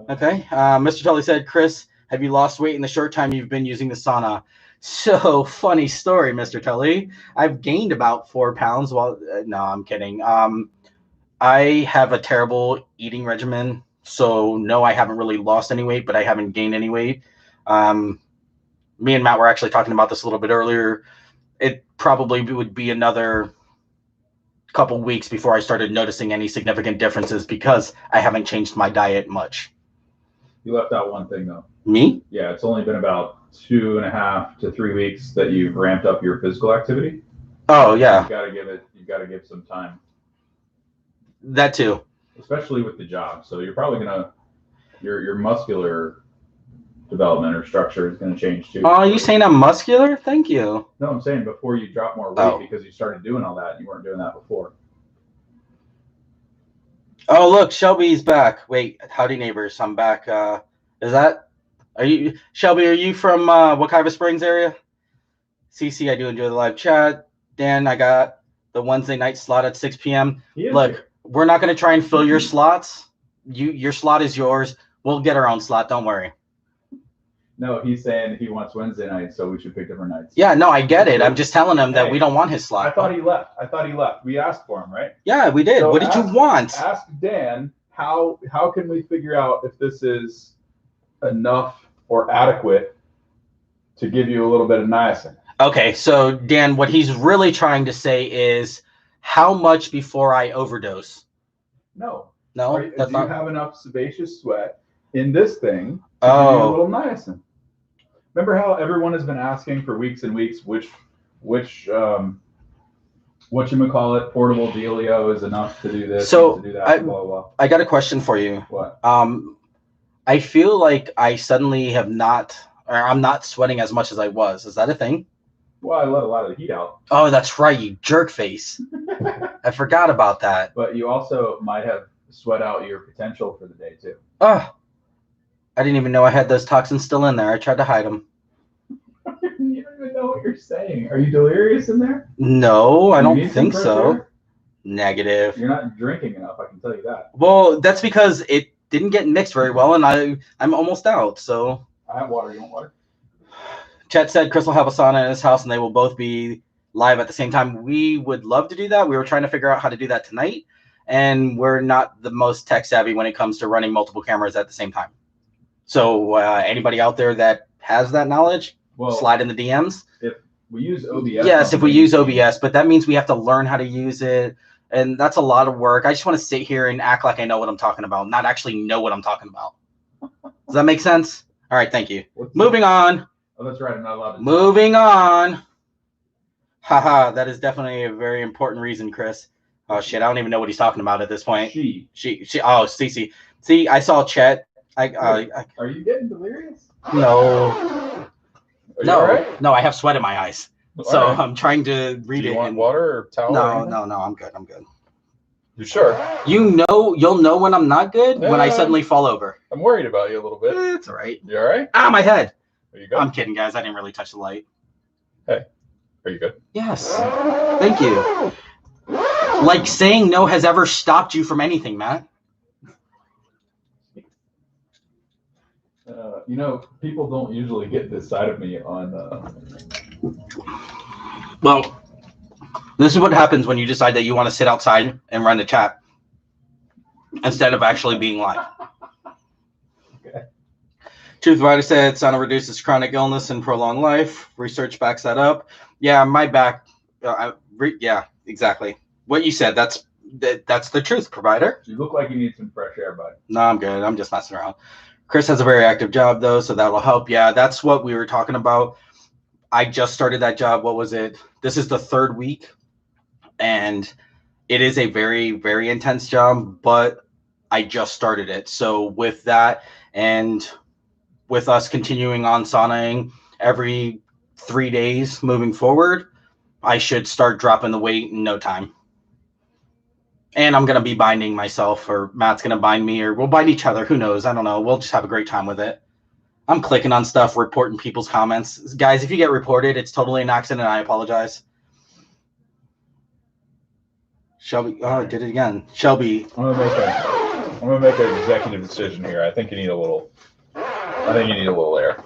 Okay. Mr. Tully said, Chris, have you lost weight in the short time you've been using the sauna? So funny story, Mr. Tully. I've gained about 4 pounds. Well, no, I'm kidding. I have a terrible eating regimen. So no, I haven't really lost any weight, but I haven't gained any weight. Me and Matt were actually talking about this a little bit earlier. It probably would be another couple weeks before I started noticing any significant differences because I haven't changed my diet much. You left out one thing though. Me? Yeah, it's only been about 2.5 to 3 weeks that you've ramped up your physical activity. Oh yeah. You've got to give some time. That too. Especially with the job. So you're probably your muscular development or structure is gonna change too. Oh, are you saying I'm muscular? Thank you. No, I'm saying before you drop more weight because you started doing all that and you weren't doing that before. Oh, look, Shelby's back. Wait, howdy neighbors, I'm back. Shelby, are you from Wekiva Springs area? CC, I do enjoy the live chat. Dan, I got the Wednesday night slot at 6 p.m. Look, we're not going to try and fill your slots. Your slot is yours. We'll get our own slot. Don't worry. No, he's saying he wants Wednesday nights, so we should pick different nights. Yeah, no, I get it. I'm just telling him that we don't want his slot. I thought he left. We asked for him, right? Yeah, we did. So what did you want? Ask Dan, how can we figure out if this is enough or adequate to give you a little bit of niacin? Okay, so Dan, what he's really trying to say is how much before I overdose? No. No, do you have enough sebaceous sweat in this thing to give you a little niacin? Remember how everyone has been asking for weeks and weeks which portable dealio is enough to do this, so to do that, blah, blah, blah. I got a question for you. What? I feel like I suddenly I'm not sweating as much as I was. Is that a thing? Well, I let a lot of the heat out. Oh, that's right, you jerk face. I forgot about that. But you also might have sweat out your potential for the day too. Oh, I didn't even know I had those toxins still in there. I tried to hide them. You don't even know what you're saying. Are you delirious in there? No, I Do you don't need some think fresh so. air? Negative. You're not drinking enough, I can tell you that. Well, that's because it didn't get mixed very well, and I'm almost out. So I have water. You want water? Chet said Chris will have a sauna in his house, and they will both be live at the same time. We would love to do that. We were trying to figure out how to do that tonight, and we're not the most tech savvy when it comes to running multiple cameras at the same time. So anybody out there that has that knowledge, slide in the DMs. If we use OBS. Yes, if we use OBS, but that means we have to learn how to use it. And that's a lot of work. I just want to sit here and act like I know what I'm talking about, not actually know what I'm talking about. Does that make sense? All right, thank you. Moving on. Oh, that's right. I'm not allowed to. Moving on. Haha, that is definitely a very important reason, Chris. Oh, shit, I don't even know what he's talking about at this point. She. Oh, Cece. See, I saw Chet. Are you getting delirious? No. No. Right? No, I have sweat in my eyes. So right. I'm trying to read it. Do you want water or towel? No, I'm good. You sure? You'll know when I'm not good when I suddenly fall over. I'm worried about you a little bit. It's all right. You all right? Ah, my head. Are you good? I'm kidding, guys. I didn't really touch the light. Hey, are you good? Yes. Thank you. Like saying no has ever stopped you from anything, Matt. People don't usually get this side of me on. Well, this is what happens when you decide that you want to sit outside and run the chat instead of actually being live. Okay. Truth Rider said sauna reduces chronic illness and prolonged life. Research backs that up. Yeah, my back. Yeah, exactly. What you said. That's the truth, provider. You look like you need some fresh air, bud. No, I'm good. I'm just messing around. Chris has a very active job, though, so that will help. Yeah, that's what we were talking about. I just started that job. What was it? This is the 3rd week, and it is a very, very intense job, but I just started it. So with that and with us continuing on saunaing every 3 days moving forward, I should start dropping the weight in no time. And I'm going to be binding myself, or Matt's going to bind me, or we'll bind each other. Who knows? I don't know. We'll just have a great time with it. I'm clicking on stuff, reporting people's comments. Guys, if you get reported, it's totally an accident. I apologize. Shelby. Oh, I did it again. Shelby. I'm gonna make an executive decision here. I think you need a little air.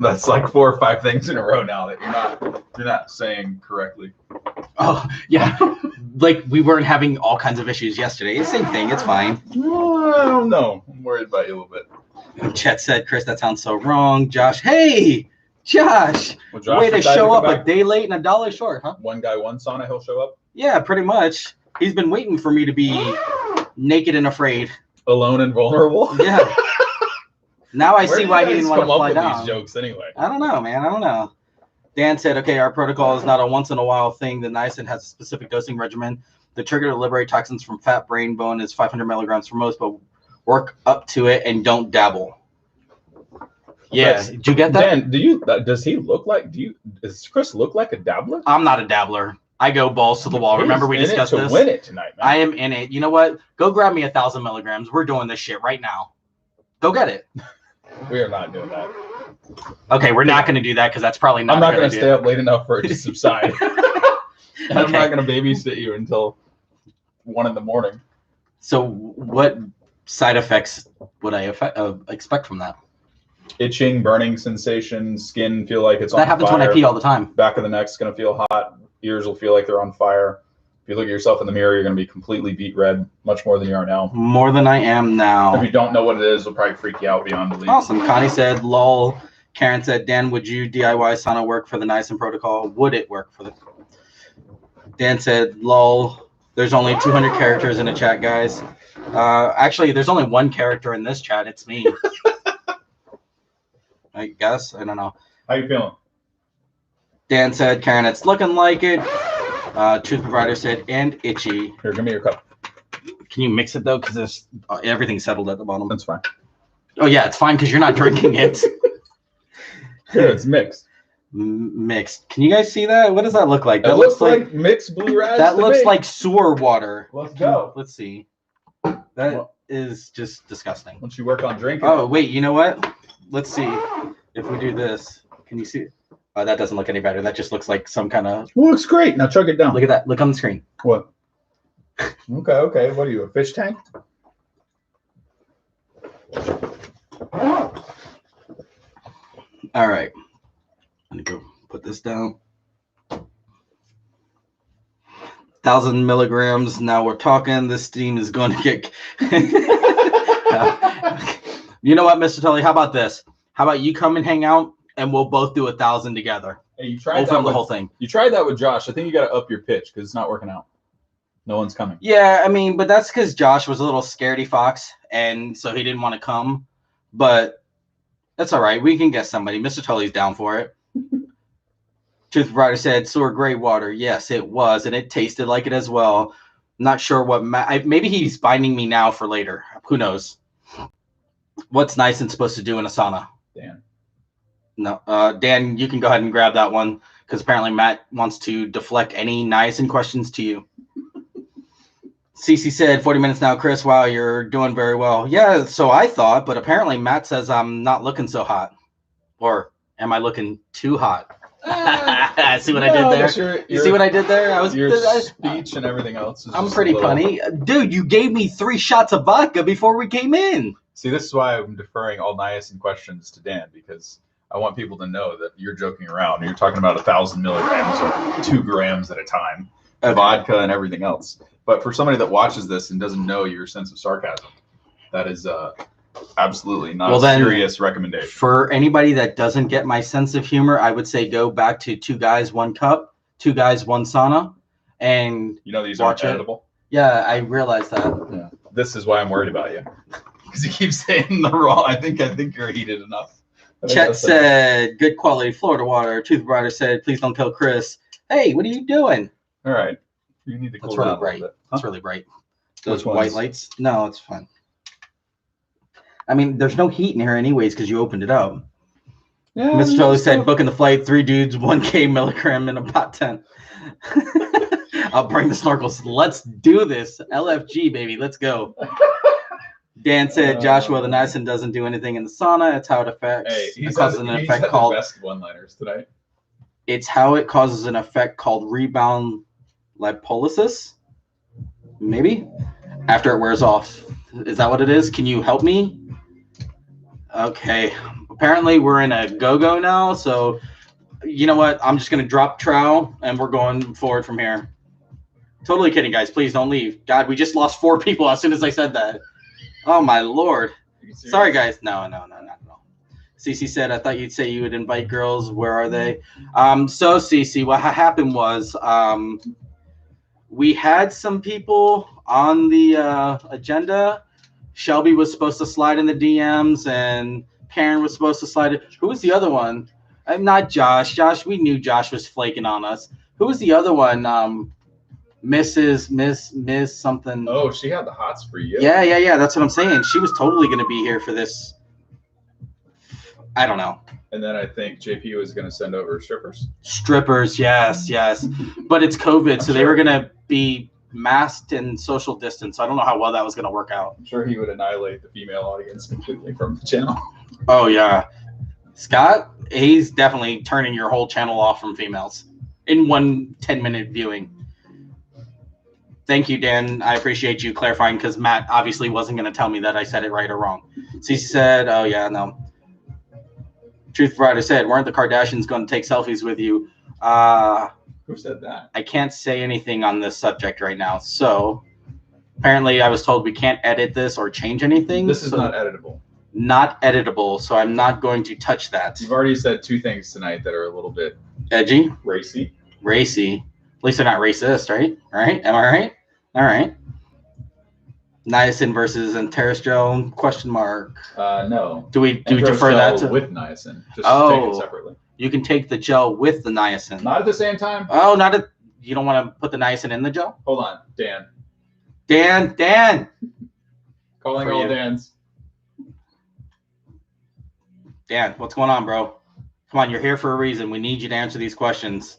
That's like 4 or 5 things in a row now that you're not saying correctly. Oh, yeah. Like we weren't having all kinds of issues yesterday. Same thing. It's fine. Well, I don't know. I'm worried about you a little bit. Chet said, Chris, that sounds so wrong. Josh, hey, Josh. Well, Josh way to show up a day late and $1 short, huh? One guy, one sauna, he'll show up? Yeah, pretty much. He's been waiting for me to be naked and afraid. Alone and vulnerable? Yeah. Now I see why he didn't want to fly down. These jokes anyway. I don't know, man. I don't know. Dan said, okay, our protocol is not a once-in-a-while thing. The niacin has a specific dosing regimen. The trigger to liberate toxins from fat, brain, bone is 500 milligrams for most, but work up to it and don't dabble. Yeah, did you get that? Dan, does he look like, does Chris look like a dabbler? I'm not a dabbler. I go balls to the wall. Remember we discussed this? Win it tonight, man. I am in it. You know what? Go grab me 1,000 milligrams. We're doing this shit right now. Go get it. We are not doing that. Okay, we're not going to do that because that's probably not. I'm not going to stay up late enough for it to subside. Okay. I'm not going to babysit you until 1 a.m. So, what side effects would I expect from that? Itching, burning sensation, skin feel like it's on fire. That happens when I pee all the time. Back of the neck's going to feel hot. Ears will feel like they're on fire. If you look at yourself in the mirror, you're going to be completely beat red, much more than you are now. More than I am now. If you don't know what it is, it'll probably freak you out beyond belief. Awesome. Connie said, lol. Karen said, Dan, would you DIY sauna work for the niacin protocol? Would it work for the... Dan said, lol. There's only 200 characters in the chat, guys. Actually, there's only 1 character in this chat. It's me. I guess. I don't know. How you feeling? Dan said, Karen, it's looking like it. Truth Provider said, and itchy. Here, give me your cup. Can you mix it, though? Because everything's settled at the bottom. That's fine. Oh, yeah, it's fine because you're not drinking it. Here, it's mixed. Mixed. Can you guys see that? What does that look like? That looks like mixed blue raspberry. That looks like sewer water. Let's go. Let's see. That is just disgusting. Once you work on drinking. Oh, wait, you know what? Let's see if we do this. Can you see it? That doesn't look any better. That just looks like some kind of. Well, looks great. Now chug it down. Look at that. Look on the screen. What? Okay. What are you, a fish tank? All right. I'm gonna go put this down. 1,000 milligrams. Now we're talking. This steam is going to get. You know what, Mr. Tully? How about this? How about you come and hang out, and we'll both do 1,000 together. Hey, you We'll tried that film the with, whole thing. You tried that with Josh. I think you got to up your pitch because it's not working out. No one's coming. Yeah, I mean, but that's because Josh was a little scaredy fox, and so he didn't want to come. But that's all right. We can get somebody. Mr. Tully's down for it. Truth Rider said, sewer gray water. Yes, it was, and it tasted like it as well. Not sure what. Maybe he's binding me now for later. Who knows? What's niacin supposed to do in a sauna? Dan. No, Dan, you can go ahead and grab that one because apparently Matt wants to deflect any niacin questions to you. Cece said 40 minutes now, Chris. Wow, you're doing very well. Yeah, so I thought, but apparently Matt says I'm not looking so hot. Or am I looking too hot? See what I did there? You see what I did there? Your speech and everything else. I'm pretty funny. Dude, you gave me 3 shots of vodka before we came in. See, this is why I'm deferring all niacin questions to Dan, because I want people to know that you're joking around. You're talking about 1,000 milligrams or 2 grams at a time, vodka and everything else. But for somebody that watches this and doesn't know your sense of sarcasm, that is absolutely not a serious recommendation. For anybody that doesn't get my sense of humor, I would say go back to 2 guys, 1 cup, 2 guys, 1 sauna, and you know these aren't editable. Yeah, I realized that. Yeah, this is why I'm worried about you, because you keep saying the wrong. I think you're heated enough. Chet said, "Good quality Florida water." Tooth Rider said, "Please don't kill Chris." Hey, what are you doing? All right, you need to cool down really bright. a little bit. That's really bright. Those white lights? No, it's fine. I mean, there's no heat in here anyways because you opened it up. Yeah, Mr. Tully said, booking the flight, 3 dudes, 1K milligram in a pot tent. I'll bring the snorkels. Let's do this. LFG, baby. Let's go. Dan said, Joshua, the niacin doesn't do anything in the sauna. It's how it affects. Hey, it causes an effect called. The best one-liners tonight. It's how it causes an effect called rebound lipolysis. Maybe after it wears off. Is that what it is? Can you help me? Okay. Apparently we're in a go-go now. So you know what? I'm just going to drop trowel and we're going forward from here. Totally kidding, guys. Please don't leave. God, we just lost 4 people as soon as I said that. Oh, my Lord. Sorry, guys. No, not at all. Cece said, I thought you'd say you would invite girls. Where are they? So, Cece, what happened was we had some people on the agenda. Shelby was supposed to slide in the DMs, and Karen was supposed to slide it. Who was the other one? Not Josh. Josh, we knew Josh was flaking on us. Who was the other one? Miss something. Oh, she had the hots for you. Yeah. That's what I'm saying. She was totally going to be here for this. I don't know. And then I think JP was going to send over strippers. Strippers, yes. But it's COVID, so they were going to be masked and social distance. I don't know how well that was going to work out. I'm sure he would annihilate the female audience completely from the channel. Oh, yeah. Scott, he's definitely turning your whole channel off from females in one 10-minute viewing. Thank you, Dan. I appreciate you clarifying because Matt obviously wasn't going to tell me that I said it right or wrong. Cece said, oh, yeah, no. Truth Rider said, weren't the Kardashians going to take selfies with you? Who said that? I can't say anything on this subject right now. So apparently I was told we can't edit this or change anything. This is not editable. Not editable, so I'm not going to touch that. You've already said 2 things tonight that are a little bit edgy. Racy. At least they're not racist, right? All right. Am I right? All right. Niacin versus Anterastral? Question mark. No. Do we defer that to with niacin? Just take it separately. You can take the gel with the niacin. Not at the same time. Oh, you don't want to put the niacin in the gel? Hold on, Dan. Dan. Calling all Dans. Dan, what's going on, bro? Come on, you're here for a reason. We need you to answer these questions.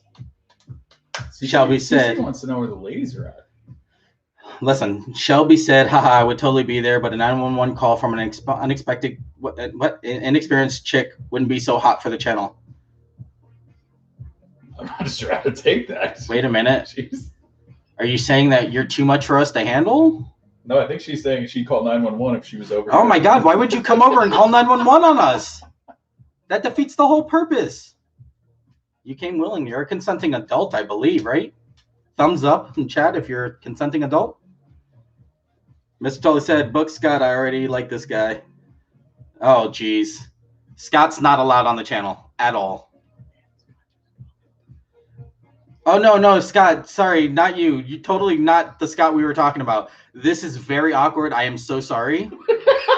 Shelby said. He wants to know where the ladies are at. Listen, Shelby said, haha, I would totally be there, but a 911 call from an inexperienced chick wouldn't be so hot for the channel. I'm not sure how to take that. Wait a minute. Jeez. Are you saying that you're too much for us to handle? No, I think she's saying she'd call 911 if she was over. Oh here. my God! Why would you come over and call 911 on us? That defeats the whole purpose. You came willing. You're a consenting adult, I believe, right? Thumbs up in chat if you're a consenting adult. Mr. Tully said, "Book Scott. I already like this guy." Oh, geez. Scott's not allowed on the channel at all. Oh, no, Scott. Sorry, not you. You totally not the Scott we were talking about. This is very awkward. I am so sorry.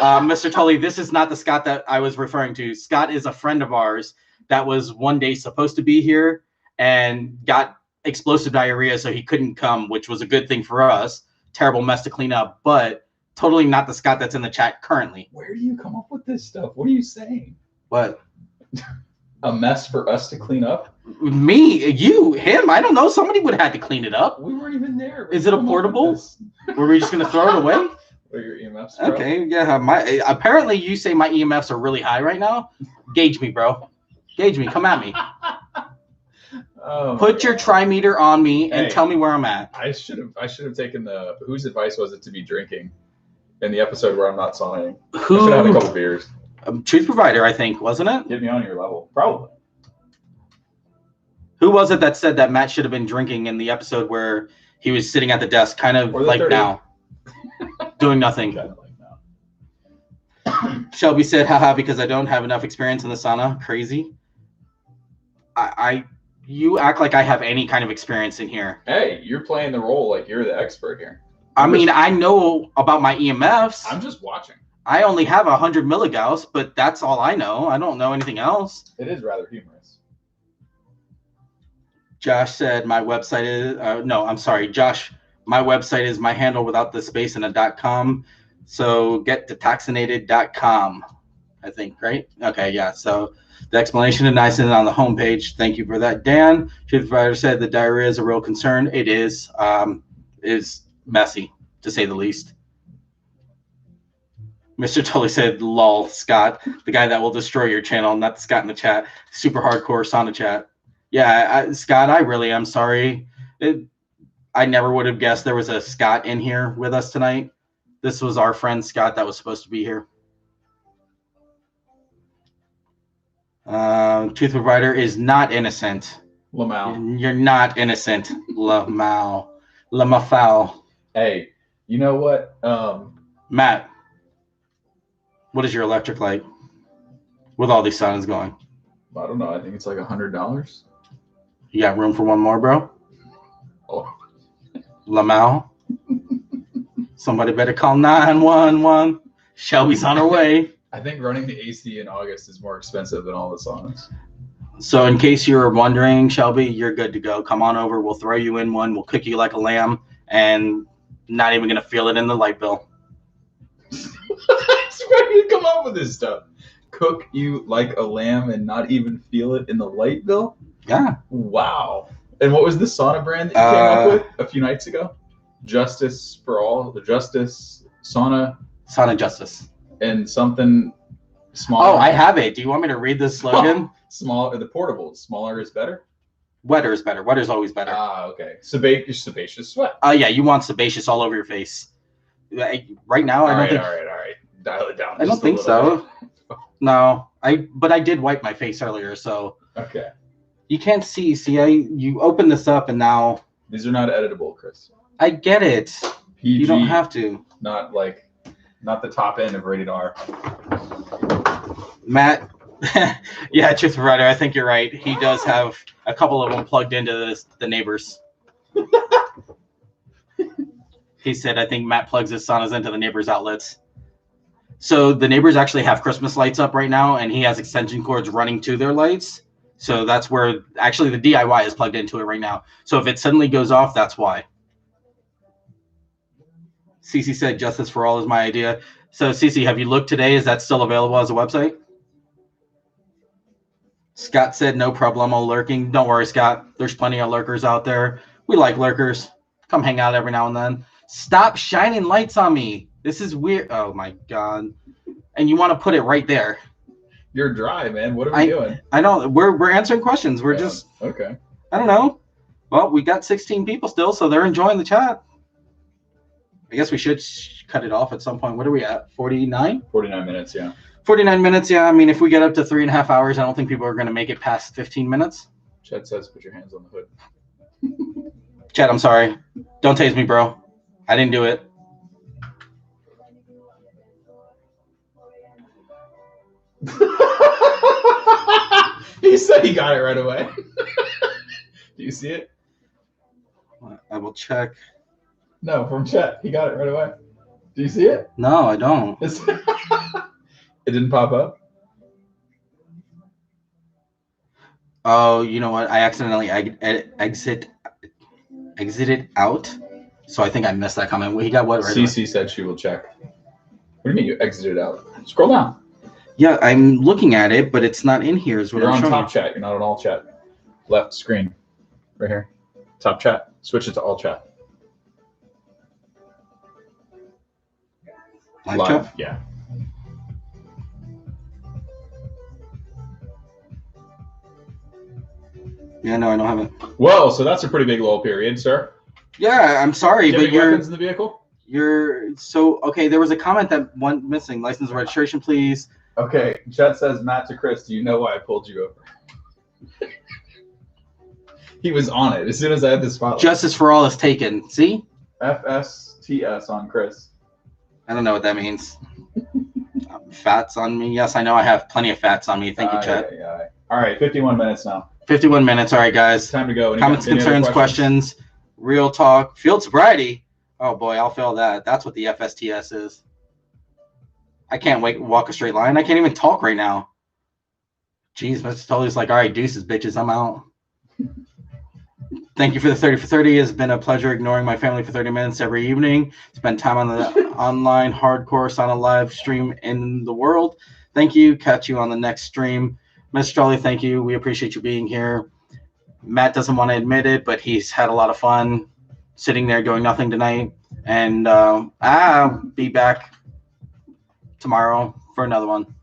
Mr. Tully, this is not the Scott that I was referring to. Scott is a friend of ours that was one day supposed to be here and got explosive diarrhea, so he couldn't come, which was a good thing for us. Terrible mess to clean up, but totally not the Scott that's in the chat currently. Where do you come up with this stuff? What are you saying? What? A mess for us to clean up? Me, you, him, I don't know. Somebody would have had to clean it up. We weren't even there. Is it a portable? Were we just going to throw it away? Or your EMFs, bro? Okay, yeah. Apparently you say my EMFs are really high right now. Gauge me, bro. Gauge me. Come at me. Oh, Put your trimeter on me and tell me where I'm at. I should have taken the whose advice was it to be drinking in the episode where I'm not sauning. I should have had a couple beers. Truth Provider, I think, wasn't it? Get me on your level. Probably. Who was it that said that Matt should have been drinking in the episode where he was sitting at the desk, kind of like 30. now, doing nothing? Kind of like now. Shelby said, haha, because I don't have enough experience in the sauna. Crazy. You act like I have any kind of experience in here. Hey, you're playing the role like you're the expert here. I mean, I know about my EMFs. I'm just watching. I only have 100 milligauss, but that's all I know. I don't know anything else. It is rather humorous. Josh said my website is no, I'm sorry, Josh. My website is my handle without the space and a .com. So get detoxinated.com, I think, right? Okay, yeah. So the explanation is nice and on the homepage. Thank you for that, Dan. Truth Provider said the diarrhea is a real concern. It is messy, to say the least. Mr. Tully said, lol, Scott, the guy that will destroy your channel, not the Scott in the chat. Super hardcore sauna chat. Yeah, Scott, I really am sorry. I never would have guessed there was a Scott in here with us tonight. This was our friend Scott that was supposed to be here. Truth Provider is not innocent. Lamau. You're not innocent. Lamau. Lamafau. Hey, you know what? Matt, what is your electric light with all these saunas going? I don't know. I think it's like $100. You got room for one more, bro? Oh. Lamau. Somebody better call 911. Shelby's on her way. I think running the AC in August is more expensive than all the saunas. So in case you were wondering, Shelby, you're good to go. Come on over. We'll throw you in one. We'll cook you like a lamb and not even going to feel it in the light bill. Where do you come up with this stuff? Cook you like a lamb and not even feel it in the light bill? Yeah. Wow. And what was the sauna brand that you came up with a few nights ago? Justice for All, the Justice Sauna. Sauna Justice. And something smaller. Oh, I have it. Do you want me to read this slogan? Smaller, the portables. Smaller is better? Wetter is better. Wetter's always better. Ah, okay. Sebaceous sweat. Yeah, you want sebaceous all over your face. Right now, I don't think. All right. Dial it down. I don't think so. No, but I did wipe my face earlier, so. Okay. You can't see. See, you open this up and now. These are not editable, Chris. I get it. PG, you don't have to. Not the top end of rated R. Matt, yeah, Truth Provider, I think you're right. He does have a couple of them plugged into the neighbors. He said, I think Matt plugs his saunas into the neighbors' outlets. So the neighbors actually have Christmas lights up right now, and he has extension cords running to their lights. So that's where actually the DIY is plugged into it right now. So if it suddenly goes off, that's why. Cece said Justice for All is my idea. So Cece, have you looked today? Is that still available as a website? Scott said no problemo lurking. Don't worry, Scott. There's plenty of lurkers out there. We like lurkers. Come hang out every now and then. Stop shining lights on me. This is weird. Oh my God. And you want to put it right there. You're dry, man. What are we doing? I don't. We're answering questions. We're just. Okay. I don't know. Well, we got 16 people still, so they're enjoying the chat. I guess we should cut it off at some point. What are we at? 49? 49 minutes, yeah. 49 minutes, yeah. I mean, if we get up to 3.5 hours, I don't think people are going to make it past 15 minutes. Chad says, put your hands on the hood. Chad, I'm sorry. Don't tase me, bro. I didn't do it. He said he got it right away. Do you see it? I will check. No, from Chet. He got it right away. Do you see it? No, I don't. It didn't pop up? Oh, you know what? I accidentally exited out. So I think I missed that comment. He got what right away? CC said she will check. What do you mean you exited out? Scroll down. Yeah, I'm looking at it, but it's not in here. Is what You're I'm on showing top you. chat. You're not on all chat. Left screen. Right here. Top chat. Switch it to all chat. Live chat? Yeah. Yeah, no, I don't have it. Whoa, so that's a pretty big lull period, sir. Yeah, I'm sorry, but weapons in the vehicle? you're so okay. There was a comment that went missing. License and registration, please. Okay, Chet says, Matt to Chris, do you know why I pulled you over? He was on it as soon as I had this spotlight. Justice for all is taken. See? FSTS on Chris. I don't know what that means. Fats on me. Yes, I know I have plenty of fats on me. Thank you, Chet. Yeah. All right, 51 minutes now. 51 minutes. All right, guys. Time to go. Comments, concerns, questions, real talk, field sobriety. Oh boy, I'll fail that. That's what the FSTS is. I can't walk a straight line. I can't even talk right now. Jeez, Mr. Tully's like, all right, deuces, bitches, I'm out. Thank you for the 30 for 30. It's been a pleasure ignoring my family for 30 minutes every evening. Spend time on the online hardcore Sauna live stream in the world. Thank you. Catch you on the next stream. Mr. Tully, thank you. We appreciate you being here. Matt doesn't want to admit it, but he's had a lot of fun sitting there doing nothing tonight. And I'll be back tomorrow for another one.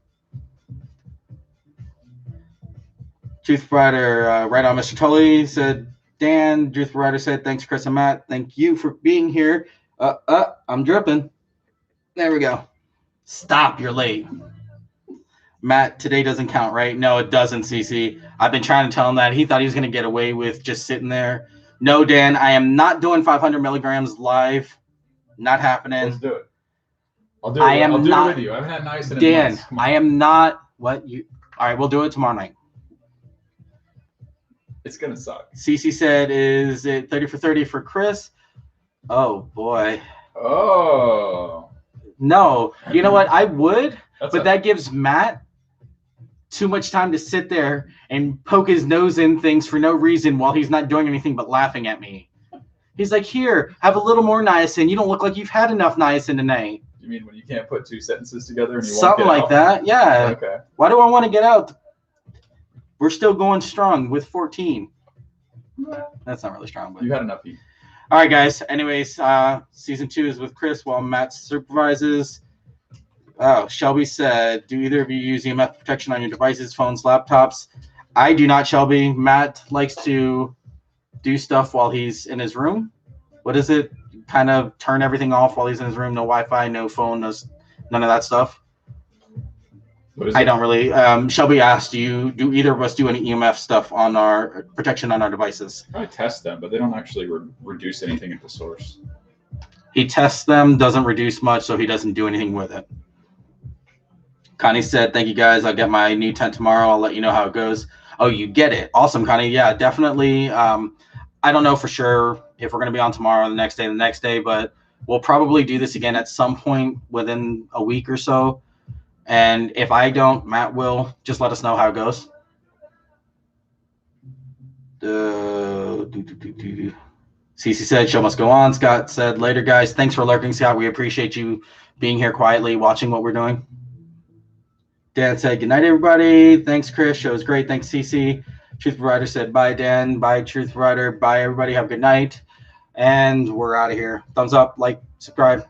Truth Rider, right on, Mr. Tully said, Dan. Truth Rider said, thanks, Chris and Matt. Thank you for being here. I'm dripping. There we go. Stop, you're late. Matt, today doesn't count, right? No, it doesn't, CC. I've been trying to tell him that. He thought he was going to get away with just sitting there. No, Dan, I am not doing 500 milligrams live. Not happening. Let's do it. I'll do it. I'll do it with you. I haven't had nice in Dan, months. I am not what you. All right, we'll do it tomorrow night. It's going to suck. CC said, is it 30 for 30 for Chris? Oh, boy. Oh. No. You know what? I would, That's but that gives Matt too much time to sit there and poke his nose in things for no reason while he's not doing anything but laughing at me. He's like, here, have a little more niacin. You don't look like you've had enough niacin tonight. You mean when you can't put two sentences together and you Something won't get like out? that. Yeah. Okay. Why do I want to get out? We're still going strong with 14. That's not really strong, but You had enough heat. all right, guys. Anyways, season 2 is with Chris while Matt supervises. Oh, Shelby said, do either of you use EMF protection on your devices, phones, laptops? I do not, Shelby. Matt likes to do stuff while he's in his room. What is it? Kind of turn everything off while he's in his room. No Wi-Fi, no phone, none of that stuff. What is I it? don't really. Shelby asked, do either of us do any EMF stuff on our protection on our devices? I test them, but they don't actually reduce anything at the source. He tests them, doesn't reduce much, so he doesn't do anything with it. Connie said, thank you, guys. I'll get my new tent tomorrow. I'll let you know how it goes. Oh, you get it. Awesome, Connie. Yeah, definitely. I don't know for sure if we're going to be on tomorrow, the next day, but we'll probably do this again at some point within a week or so. And if I don't, Matt will. Just let us know how it goes. Cece said, show must go on. Scott said, later, guys. Thanks for lurking, Scott. We appreciate you being here quietly, watching what we're doing. Dan said, good night, everybody. Thanks, Chris. Show was great. Thanks, Cece. Truth Provider said, bye, Dan. Bye, Truth Provider. Bye, everybody. Have a good night. And we're out of here. Thumbs up, like, subscribe.